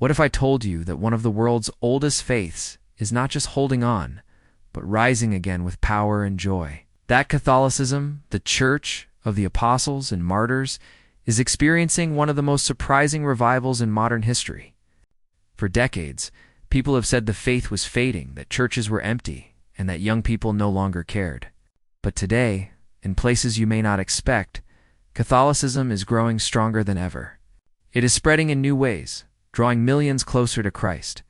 What if I told you that one of the world's oldest faiths is not just holding on, but rising again with power and joy? That Catholicism, the Church of the Apostles and Martyrs, is experiencing one of the most surprising revivals in modern history. For decades, people have said the faith was fading, that churches were empty, and that young people no longer cared. But today, in places you may not expect, Catholicism is growing stronger than ever. It is spreading in new ways, drawing millions closer to Christ,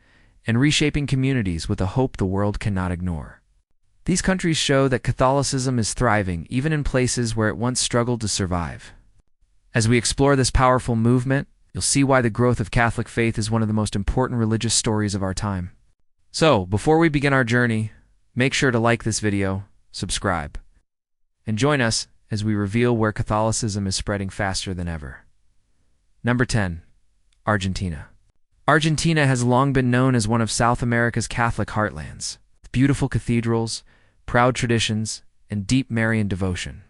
and reshaping communities with a hope the world cannot ignore. These countries show that Catholicism is thriving even in places where it once struggled to survive. As we explore this powerful movement, you'll see why the growth of Catholic faith is one of the most important religious stories of our time. So, before we begin our journey, make sure to like this video, subscribe, and join us as we reveal where Catholicism is spreading faster than ever. Number 10. Argentina. Argentina has long been known as one of South America's Catholic heartlands, with beautiful cathedrals, proud traditions, and deep Marian devotion.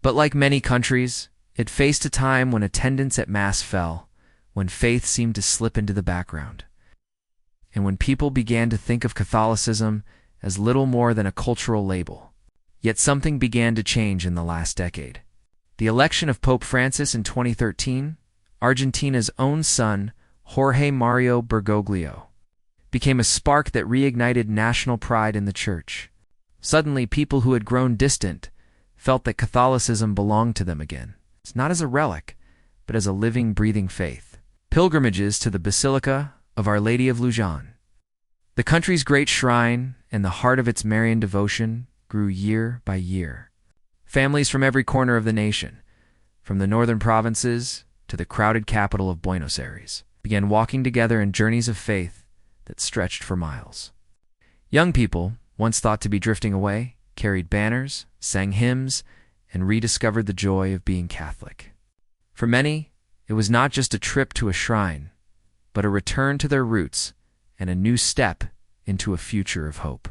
But like many countries, it faced a time when attendance at Mass fell, when faith seemed to slip into the background, and when people began to think of Catholicism as little more than a cultural label. Yet something began to change in the last decade. The election of Pope Francis in 2013, Argentina's own son, Jorge Mario Bergoglio, became a spark that reignited national pride in the Church. Suddenly, people who had grown distant felt that Catholicism belonged to them again. It's not as a relic, but as a living, breathing faith. Pilgrimages to the Basilica of Our Lady of Luján, the country's great shrine and the heart of its Marian devotion, grew year by year. Families from every corner of the nation, from the northern provinces to the crowded capital of Buenos Aires, began walking together in journeys of faith that stretched for miles. Young people, once thought to be drifting away, carried banners, sang hymns, and rediscovered the joy of being Catholic. For many, it was not just a trip to a shrine, but a return to their roots and a new step into a future of hope.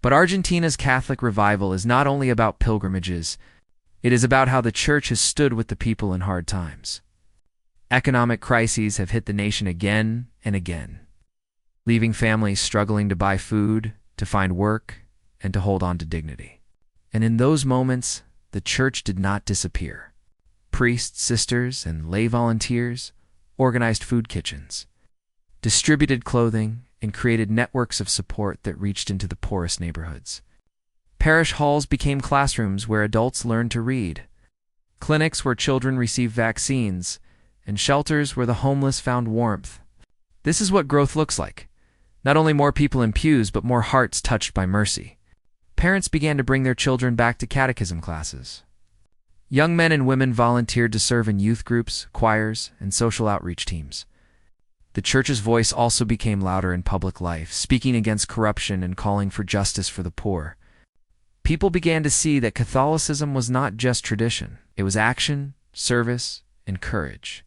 But Argentina's Catholic revival is not only about pilgrimages, it is about how the Church has stood with the people in hard times. Economic crises have hit the nation again and again, leaving families struggling to buy food, to find work, and to hold on to dignity. And in those moments, the Church did not disappear. Priests, sisters, and lay volunteers organized food kitchens, distributed clothing, and created networks of support that reached into the poorest neighborhoods. Parish halls became classrooms where adults learned to read, clinics where children received vaccines, and shelters where the homeless found warmth. This is what growth looks like. Not only more people in pews, but more hearts touched by mercy. Parents began to bring their children back to catechism classes. Young men and women volunteered to serve in youth groups, choirs, and social outreach teams. The Church's voice also became louder in public life, speaking against corruption and calling for justice for the poor. People began to see that Catholicism was not just tradition. It was action, service, and courage,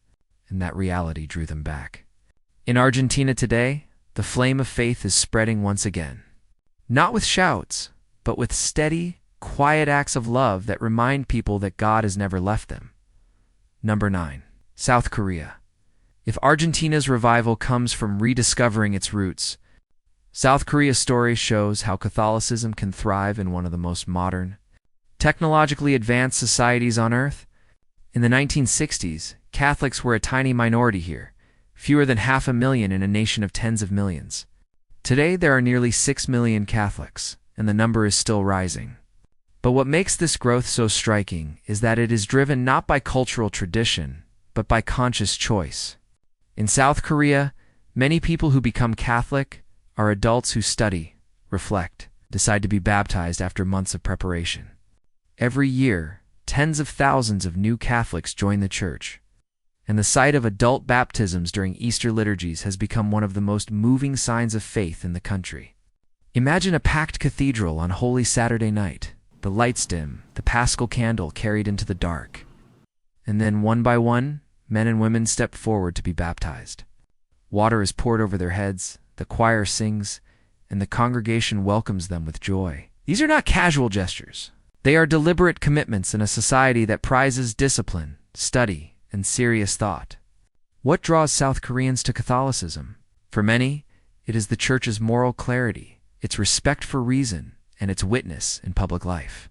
and that reality drew them back. In Argentina today, the flame of faith is spreading once again. Not with shouts, but with steady, quiet acts of love that remind people that God has never left them. Number 9. South Korea. If Argentina's revival comes from rediscovering its roots, South Korea's story shows how Catholicism can thrive in one of the most modern, technologically advanced societies on Earth. In the 1960s, Catholics were a tiny minority here, fewer than 500,000 in a nation of tens of millions. Today, there are nearly 6 million Catholics, and the number is still rising. But what makes this growth so striking is that it is driven not by cultural tradition, but by conscious choice. In South Korea, many people who become Catholic are adults who study, reflect, decide to be baptized after months of preparation. Every year, tens of thousands of new Catholics join the Church, and the sight of adult baptisms during Easter liturgies has become one of the most moving signs of faith in the country. Imagine a packed cathedral on Holy Saturday night, the lights dim, the Paschal candle carried into the dark, and then one by one, men and women step forward to be baptized. Water is poured over their heads, the choir sings, and the congregation welcomes them with joy. These are not casual gestures. They are deliberate commitments in a society that prizes discipline, study, and serious thought. What draws South Koreans to Catholicism? For many, it is the Church's moral clarity, its respect for reason, and its witness in public life.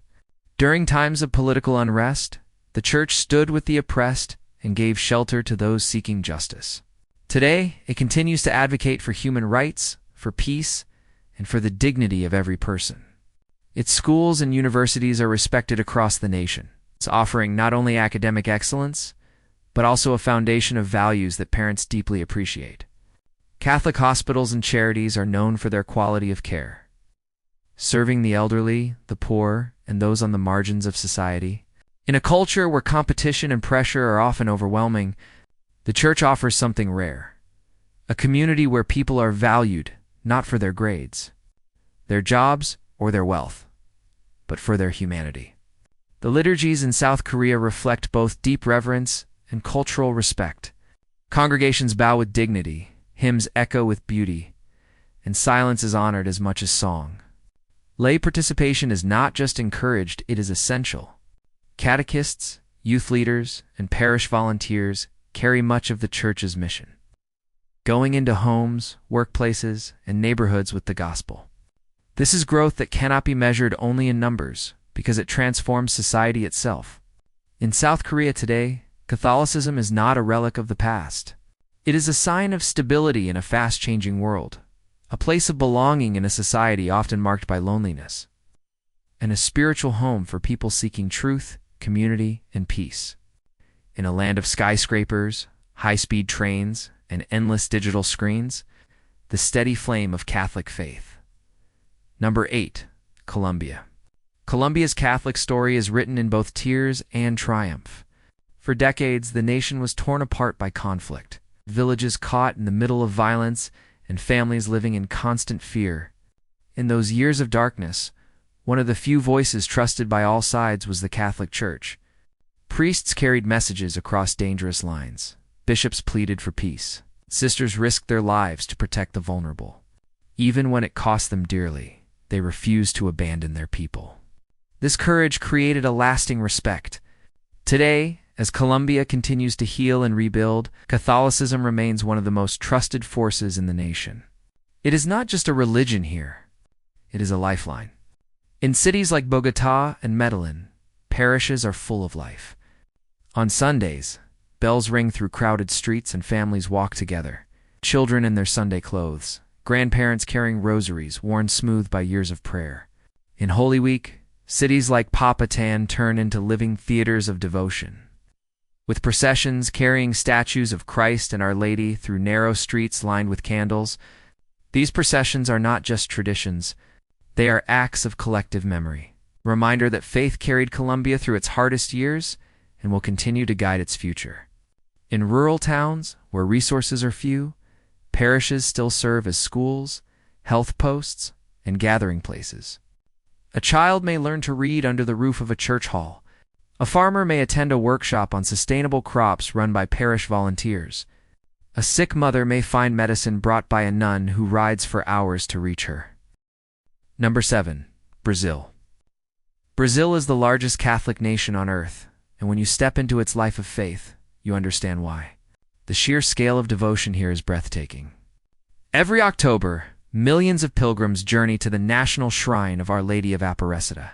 During times of political unrest, the Church stood with the oppressed and gave shelter to those seeking justice. Today, it continues to advocate for human rights, for peace, and for the dignity of every person. Its schools and universities are respected across the nation. It's offering not only academic excellence, but also a foundation of values that parents deeply appreciate. Catholic hospitals and charities are known for their quality of care, serving the elderly, the poor, and those on the margins of society. In a culture where competition and pressure are often overwhelming, the Church offers something rare: a community where people are valued not for their grades, their jobs, or their wealth, but for their humanity. The liturgies in South Korea reflect both deep reverence and cultural respect. Congregations bow with dignity, hymns echo with beauty, and silence is honored as much as song. Lay participation is not just encouraged, it is essential. Catechists, youth leaders, and parish volunteers carry much of the Church's mission, going into homes, workplaces, and neighborhoods with the gospel. This is growth that cannot be measured only in numbers, because it transforms society itself. In South Korea today, Catholicism is not a relic of the past. It is a sign of stability in a fast-changing world, a place of belonging in a society often marked by loneliness, and a spiritual home for people seeking truth, community, and peace. In a land of skyscrapers, high-speed trains, and endless digital screens, the steady flame of Catholic faith. Number 8. Colombia. Colombia's Catholic story is written in both tears and triumph. For decades, the nation was torn apart by conflict, villages caught in the middle of violence, and families living in constant fear. In those years of darkness, one of the few voices trusted by all sides was the Catholic Church. Priests carried messages across dangerous lines. Bishops pleaded for peace. Sisters risked their lives to protect the vulnerable. Even when it cost them dearly, they refused to abandon their people. This courage created a lasting respect. Today, as Colombia continues to heal and rebuild, Catholicism remains one of the most trusted forces in the nation. It is not just a religion here, it is a lifeline. In cities like Bogotá and Medellin, parishes are full of life. On Sundays, bells ring through crowded streets and families walk together, children in their Sunday clothes, grandparents carrying rosaries worn smooth by years of prayer. In Holy Week, cities like Popayán turn into living theaters of devotion, with processions carrying statues of Christ and Our Lady through narrow streets lined with candles. These processions are not just traditions, they are acts of collective memory, a reminder that faith carried Colombia through its hardest years and will continue to guide its future. In rural towns, where resources are few, parishes still serve as schools, health posts, and gathering places. A child may learn to read under the roof of a church hall. A farmer may attend a workshop on sustainable crops run by parish volunteers. A sick mother may find medicine brought by a nun who rides for hours to reach her. Number 7. Brazil. Brazil is the largest Catholic nation on earth, and when you step into its life of faith, you understand why. The sheer scale of devotion here is breathtaking. Every October, millions of pilgrims journey to the national shrine of Our Lady of Aparecida.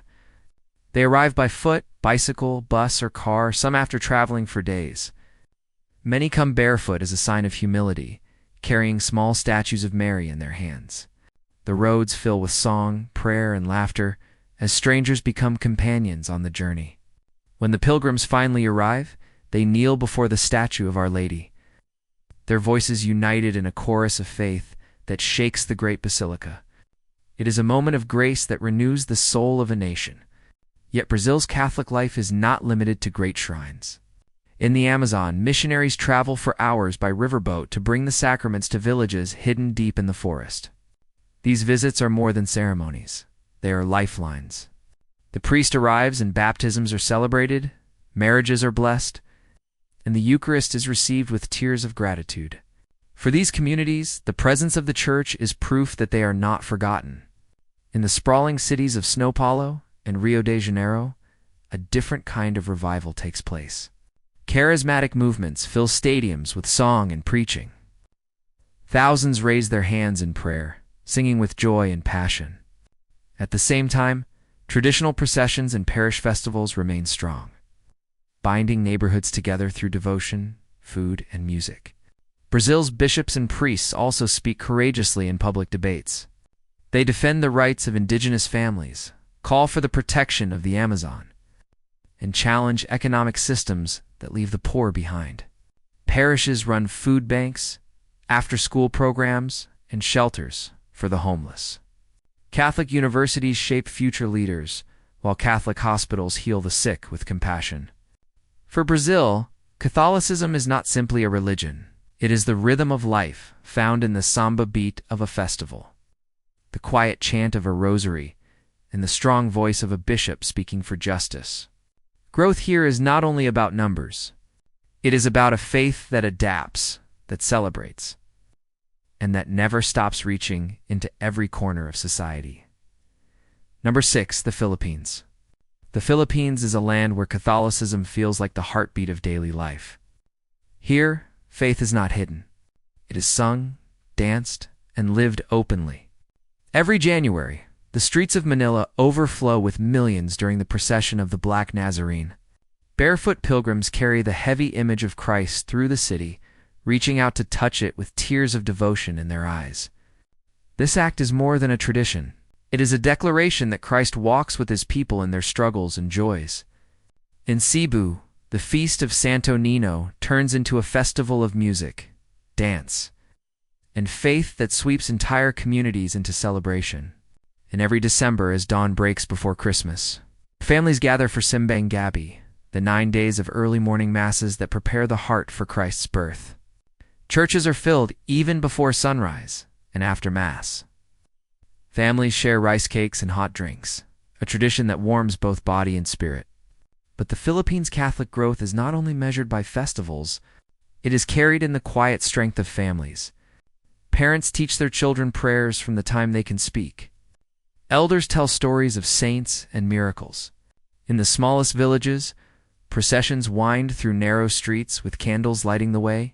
They arrive by foot, bicycle, bus, or car, some after traveling for days. Many come barefoot as a sign of humility, carrying small statues of Mary in their hands. The roads fill with song, prayer, and laughter as strangers become companions on the journey. When the pilgrims finally arrive, they kneel before the statue of Our Lady, their voices united in a chorus of faith that shakes the great basilica. It is a moment of grace that renews the soul of a nation. Yet Brazil's Catholic life is not limited to great shrines. In the Amazon, missionaries travel for hours by riverboat to bring the sacraments to villages hidden deep in the forest. These visits are more than ceremonies. They are lifelines. The priest arrives and baptisms are celebrated, marriages are blessed, and the Eucharist is received with tears of gratitude. For these communities, the presence of the Church is proof that they are not forgotten. In the sprawling cities of São Paulo and Rio de Janeiro, a different kind of revival takes place. Charismatic movements fill stadiums with song and preaching. Thousands raise their hands in prayer, singing with joy and passion. At the same time, traditional processions and parish festivals remain strong, binding neighborhoods together through devotion, food, and music. Brazil's bishops and priests also speak courageously in public debates. They defend the rights of indigenous families, call for the protection of the Amazon, and challenge economic systems that leave the poor behind. Parishes run food banks, after-school programs, and shelters for the homeless. Catholic universities shape future leaders, while Catholic hospitals heal the sick with compassion. For Brazil, Catholicism is not simply a religion. It is the rhythm of life found in the samba beat of a festival, the quiet chant of a rosary, and the strong voice of a bishop speaking for justice. Growth here is not only about numbers. It is about a faith that adapts, that celebrates, and that never stops reaching into every corner of society. Number 6, the Philippines. The Philippines is a land where Catholicism feels like the heartbeat of daily life. Here, faith is not hidden. It is sung, danced, and lived openly. Every January, the streets of Manila overflow with millions during the procession of the Black Nazarene. Barefoot pilgrims carry the heavy image of Christ through the city, reaching out to touch it with tears of devotion in their eyes. This act is more than a tradition. It is a declaration that Christ walks with his people in their struggles and joys. In Cebu, the feast of Santo Nino turns into a festival of music, dance, and faith that sweeps entire communities into celebration. And every December, as dawn breaks before Christmas, families gather for Simbang Gabi, the 9 days of early morning masses that prepare the heart for Christ's birth. Churches are filled even before sunrise and after Mass. Families share rice cakes and hot drinks, a tradition that warms both body and spirit. But the Philippines' Catholic growth is not only measured by festivals, it is carried in the quiet strength of families. Parents teach their children prayers from the time they can speak. Elders tell stories of saints and miracles. In the smallest villages, processions wind through narrow streets with candles lighting the way,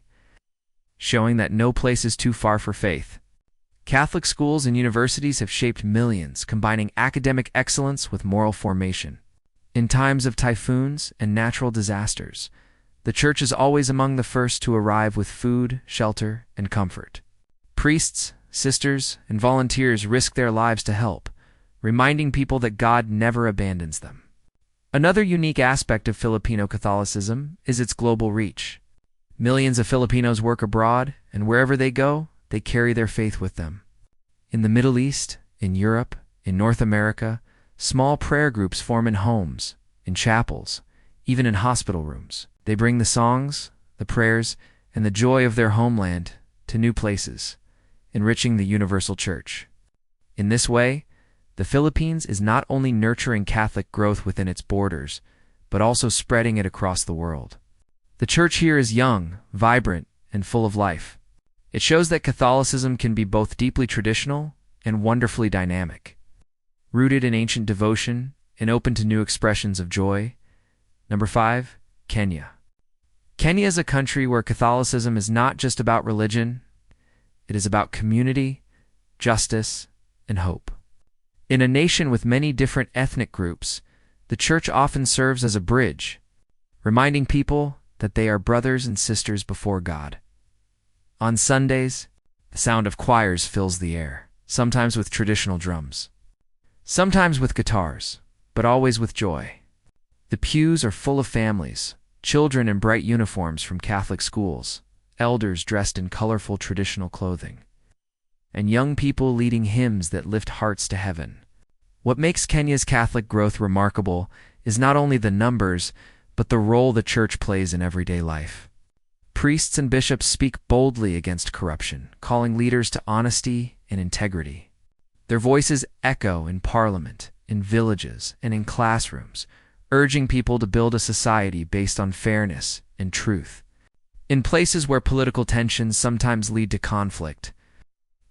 showing that no place is too far for faith. Catholic schools and universities have shaped millions, combining academic excellence with moral formation. In times of typhoons and natural disasters, the Church is always among the first to arrive with food, shelter, and comfort. Priests, sisters, and volunteers risk their lives to help, reminding people that God never abandons them. Another unique aspect of Filipino Catholicism is its global reach. Millions of Filipinos work abroad, and wherever they go, they carry their faith with them. In the Middle East, in Europe, in North America, small prayer groups form in homes, in chapels, even in hospital rooms. They bring the songs, the prayers, and the joy of their homeland to new places, enriching the universal church. In this way, the Philippines is not only nurturing Catholic growth within its borders, but also spreading it across the world. The church here is young, vibrant, and full of life. It shows that Catholicism can be both deeply traditional and wonderfully dynamic. Rooted in ancient devotion and open to new expressions of joy. Number 5, Kenya. Kenya is a country where Catholicism is not just about religion, it is about community, justice, and hope. In a nation with many different ethnic groups, the church often serves as a bridge, reminding people that they are brothers and sisters before God. On Sundays, the sound of choirs fills the air, sometimes with traditional drums, sometimes with guitars, but always with joy. The pews are full of families, children in bright uniforms from Catholic schools, elders dressed in colorful traditional clothing, and young people leading hymns that lift hearts to heaven. What makes Kenya's Catholic growth remarkable is not only the numbers, but the role the church plays in everyday life. Priests and bishops speak boldly against corruption, calling leaders to honesty and integrity. Their voices echo in parliament, in villages, and in classrooms, urging people to build a society based on fairness and truth. In places where political tensions sometimes lead to conflict,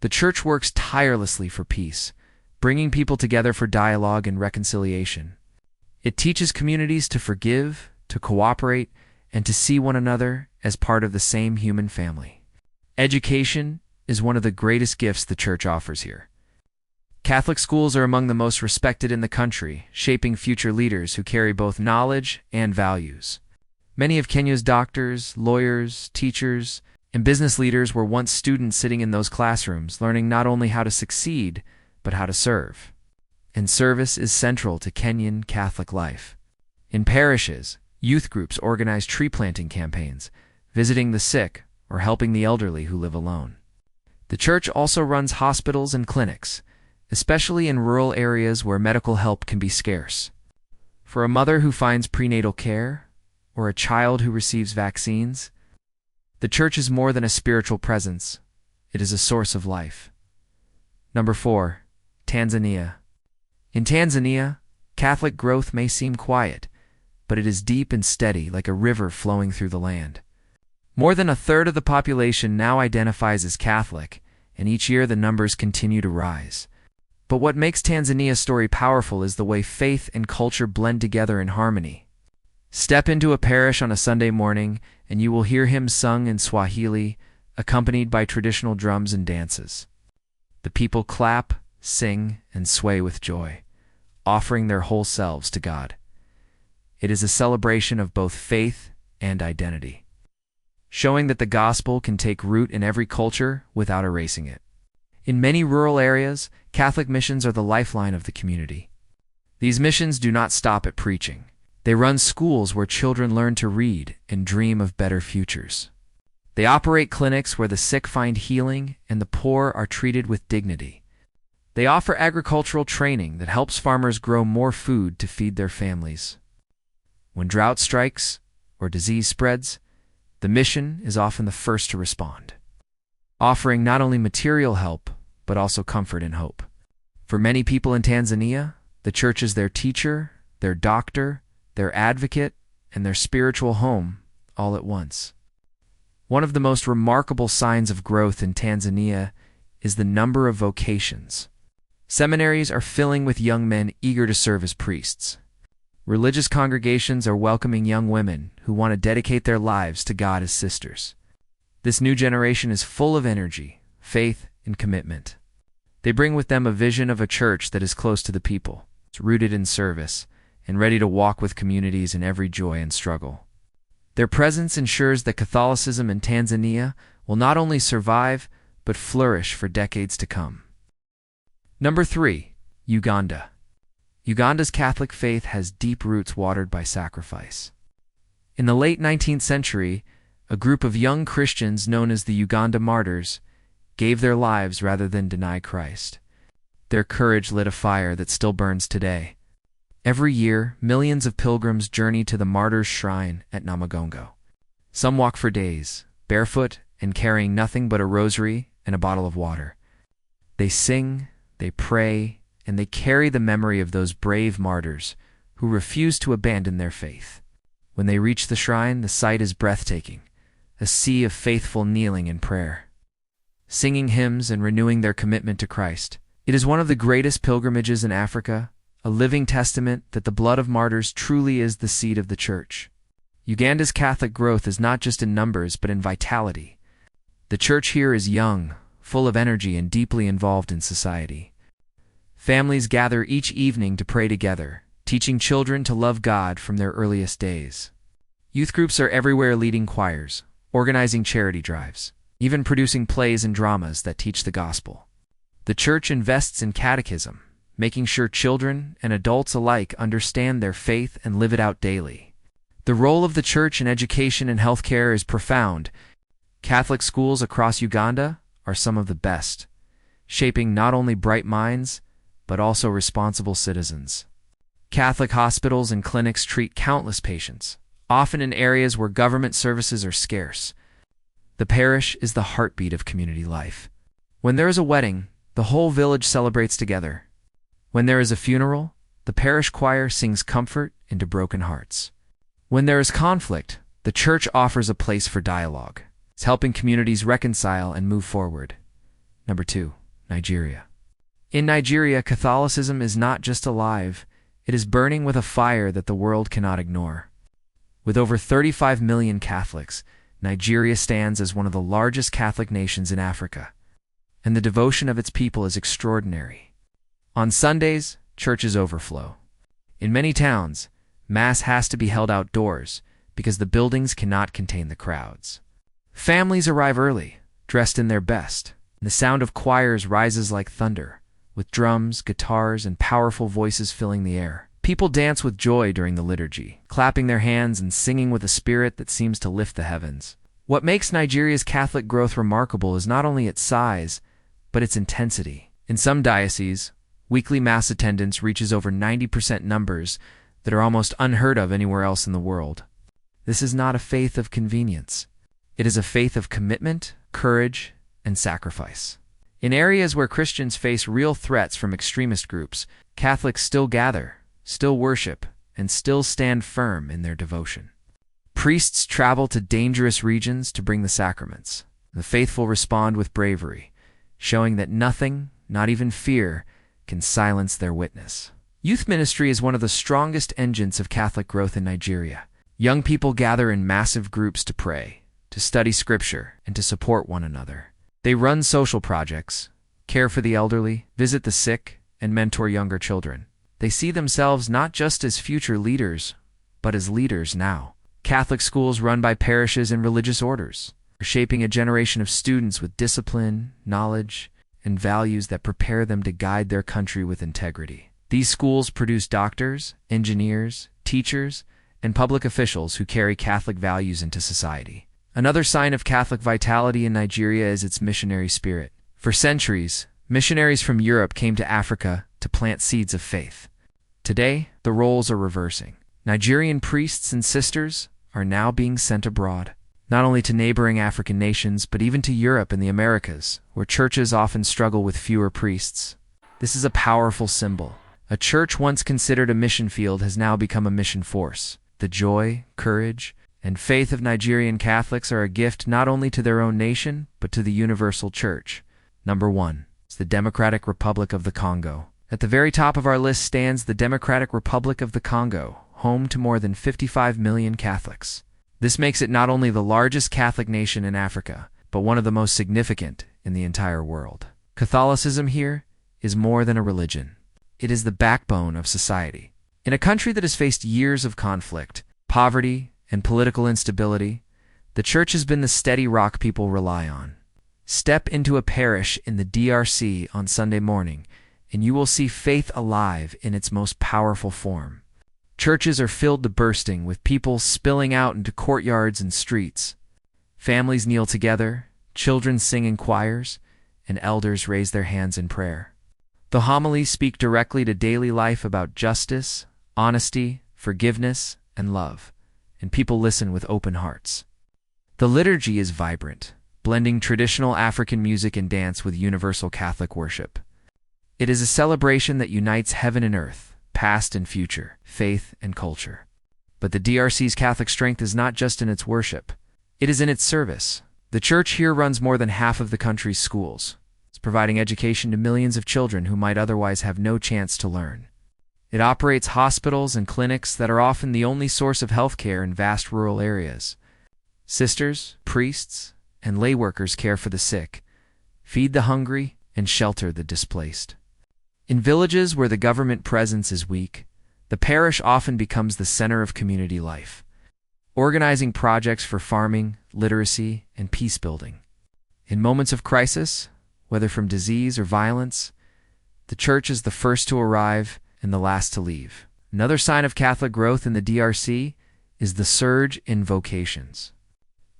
the church works tirelessly for peace, bringing people together for dialogue and reconciliation. It teaches communities to forgive, to cooperate, and to see one another as part of the same human family. Education is one of the greatest gifts the church offers here. Catholic schools are among the most respected in the country, shaping future leaders who carry both knowledge and values. Many of Kenya's doctors, lawyers, teachers, and business leaders were once students sitting in those classrooms, learning not only how to succeed, but how to serve. And service is central to Kenyan Catholic life. In parishes, youth groups organize tree planting campaigns, visiting the sick, or helping the elderly who live alone. The church also runs hospitals and clinics, especially in rural areas where medical help can be scarce. For a mother who finds prenatal care, or a child who receives vaccines, the church is more than a spiritual presence. It is a source of life. Number 4. Tanzania. In Tanzania, Catholic growth may seem quiet, but it is deep and steady like a river flowing through the land. More than a third of the population now identifies as Catholic, and each year the numbers continue to rise. But what makes Tanzania's story powerful is the way faith and culture blend together in harmony. Step into a parish on a Sunday morning, and you will hear hymns sung in Swahili, accompanied by traditional drums and dances. The people clap, sing, and sway with joy, offering their whole selves to God. It is a celebration of both faith and identity, showing that the gospel can take root in every culture without erasing it. In many rural areas, Catholic missions are the lifeline of the community. These missions do not stop at preaching. They run schools where children learn to read and dream of better futures. They operate clinics where the sick find healing and the poor are treated with dignity. They offer agricultural training that helps farmers grow more food to feed their families. When drought strikes or disease spreads, the mission is often the first to respond, offering not only material help, but also comfort and hope. For many people in Tanzania, the church is their teacher, their doctor, their advocate, and their spiritual home all at once. One of the most remarkable signs of growth in Tanzania is the number of vocations. Seminaries are filling with young men eager to serve as priests. Religious congregations are welcoming young women who want to dedicate their lives to God as sisters. This new generation is full of energy, faith, and commitment. They bring with them a vision of a church that is close to the people, rooted in service, and ready to walk with communities in every joy and struggle. Their presence ensures that Catholicism in Tanzania will not only survive, but flourish for decades to come. Number 3. Uganda. Uganda's Catholic faith has deep roots watered by sacrifice. In the late 19th century, a group of young Christians known as the Uganda Martyrs gave their lives rather than deny Christ. Their courage lit a fire that still burns today. Every year, millions of pilgrims journey to the Martyrs' Shrine at Namagongo. Some walk for days, barefoot and carrying nothing but a rosary and a bottle of water. They sing, they pray, and they carry the memory of those brave martyrs who refused to abandon their faith. When they reach the shrine, the sight is breathtaking, a sea of faithful kneeling in prayer, singing hymns and renewing their commitment to Christ. It is one of the greatest pilgrimages in Africa, a living testament that the blood of martyrs truly is the seed of the Church. Uganda's Catholic growth is not just in numbers, but in vitality. The Church here is young, full of energy, and deeply involved in society. Families gather each evening to pray together, teaching children to love God from their earliest days. Youth groups are everywhere leading choirs, organizing charity drives, even producing plays and dramas that teach the gospel. The Church invests in catechism, making sure children and adults alike understand their faith and live it out daily. The role of the Church in education and healthcare is profound. Catholic schools across Uganda are some of the best, shaping not only bright minds, but also responsible citizens. Catholic hospitals and clinics treat countless patients, often in areas where government services are scarce. The parish is the heartbeat of community life. When there is a wedding, the whole village celebrates together. When there is a funeral, the parish choir sings comfort into broken hearts. When there is conflict, the Church offers a place for dialogue. It's helping communities reconcile and move forward. Number 2. Nigeria. In Nigeria, Catholicism is not just alive, it is burning with a fire that the world cannot ignore. With over 35 million Catholics, Nigeria stands as one of the largest Catholic nations in Africa, and the devotion of its people is extraordinary. On Sundays, churches overflow. In many towns, Mass has to be held outdoors because the buildings cannot contain the crowds. Families arrive early, dressed in their best, and the sound of choirs rises like thunder, with drums, guitars, and powerful voices filling the air. People dance with joy during the liturgy, clapping their hands and singing with a spirit that seems to lift the heavens. What makes Nigeria's Catholic growth remarkable is not only its size, but its intensity. In some dioceses, weekly Mass attendance reaches over 90% numbers that are almost unheard of anywhere else in the world. This is not a faith of convenience. It is a faith of commitment, courage, and sacrifice. In areas where Christians face real threats from extremist groups, Catholics still gather, still worship, and still stand firm in their devotion. Priests travel to dangerous regions to bring the sacraments. The faithful respond with bravery, showing that nothing, not even fear, can silence their witness. Youth ministry is one of the strongest engines of Catholic growth in Nigeria. Young people gather in massive groups to pray, to study scripture, and to support one another. They run social projects, care for the elderly, visit the sick, and mentor younger children. They see themselves not just as future leaders, but as leaders now. Catholic schools run by parishes and religious orders are shaping a generation of students with discipline, knowledge, and values that prepare them to guide their country with integrity. These schools produce doctors, engineers, teachers, and public officials who carry Catholic values into society. Another sign of Catholic vitality in Nigeria is its missionary spirit. For centuries, missionaries from Europe came to Africa to plant seeds of faith. Today, the roles are reversing. Nigerian priests and sisters are now being sent abroad, not only to neighboring African nations, but even to Europe and the Americas, where churches often struggle with fewer priests. This is a powerful symbol. A church once considered a mission field has now become a mission force. The joy, courage, and faith of Nigerian Catholics are a gift not only to their own nation, but to the universal church. Number 1 is the Democratic Republic of the Congo. At the very top of our list stands the Democratic Republic of the Congo, home to more than 55 million Catholics. This makes it not only the largest Catholic nation in Africa, but one of the most significant in the entire world. Catholicism here is more than a religion. It is the backbone of society. In a country that has faced years of conflict, poverty, and political instability, the church has been the steady rock people rely on. Step into a parish in the DRC on Sunday morning, and you will see faith alive in its most powerful form. Churches are filled to bursting, with people spilling out into courtyards and streets. Families kneel together, children sing in choirs, and elders raise their hands in prayer. The homilies speak directly to daily life about justice, honesty, forgiveness, and love, and people listen with open hearts. The liturgy is vibrant, blending traditional African music and dance with universal Catholic worship. It is a celebration that unites heaven and earth, past and future, faith and culture. But the DRC's Catholic strength is not just in its worship. It is in its service. The church here runs more than half of the country's schools. It's providing education to millions of children who might otherwise have no chance to learn. It operates hospitals and clinics that are often the only source of health care in vast rural areas. Sisters, priests, and lay workers care for the sick, feed the hungry, and shelter the displaced. In villages where the government presence is weak, the parish often becomes the center of community life, organizing projects for farming, literacy, and peace building. In moments of crisis, whether from disease or violence, the church is the first to arrive and the last to leave. Another sign of Catholic growth in the DRC is the surge in vocations.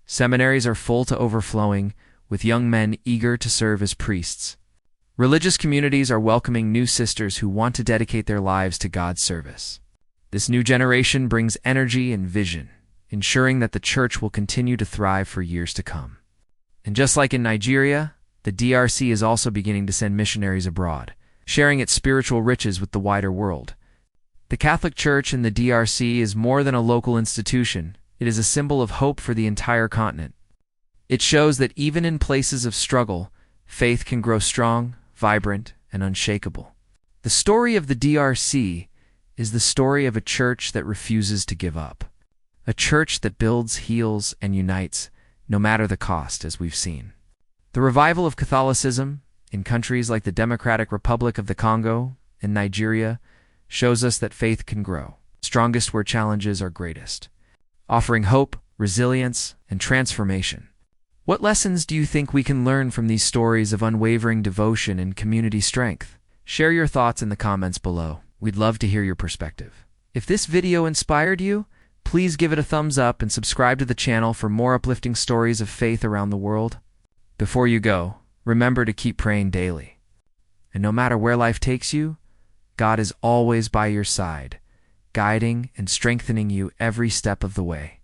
Seminaries are full to overflowing, with young men eager to serve as priests. Religious communities are welcoming new sisters who want to dedicate their lives to God's service. This new generation brings energy and vision, ensuring that the church will continue to thrive for years to come. And just like in Nigeria, the DRC is also beginning to send missionaries abroad, sharing its spiritual riches with the wider world. The Catholic Church in the DRC is more than a local institution. It is a symbol of hope for the entire continent. It shows that even in places of struggle, faith can grow strong, vibrant, and unshakable. The story of the DRC is the story of a church that refuses to give up, A church that builds, heals, and unites, no matter the cost, as we've seen. The revival of Catholicism in countries like the Democratic Republic of the Congo and Nigeria shows us that faith can grow, strongest where challenges are greatest, offering hope, resilience, and transformation. What lessons do you think we can learn from these stories of unwavering devotion and community strength? Share your thoughts in the comments below. We'd love to hear your perspective. If this video inspired you, please give it a thumbs up and subscribe to the channel for more uplifting stories of faith around the world. Before you go, remember to keep praying daily. And no matter where life takes you, God is always by your side, guiding and strengthening you every step of the way.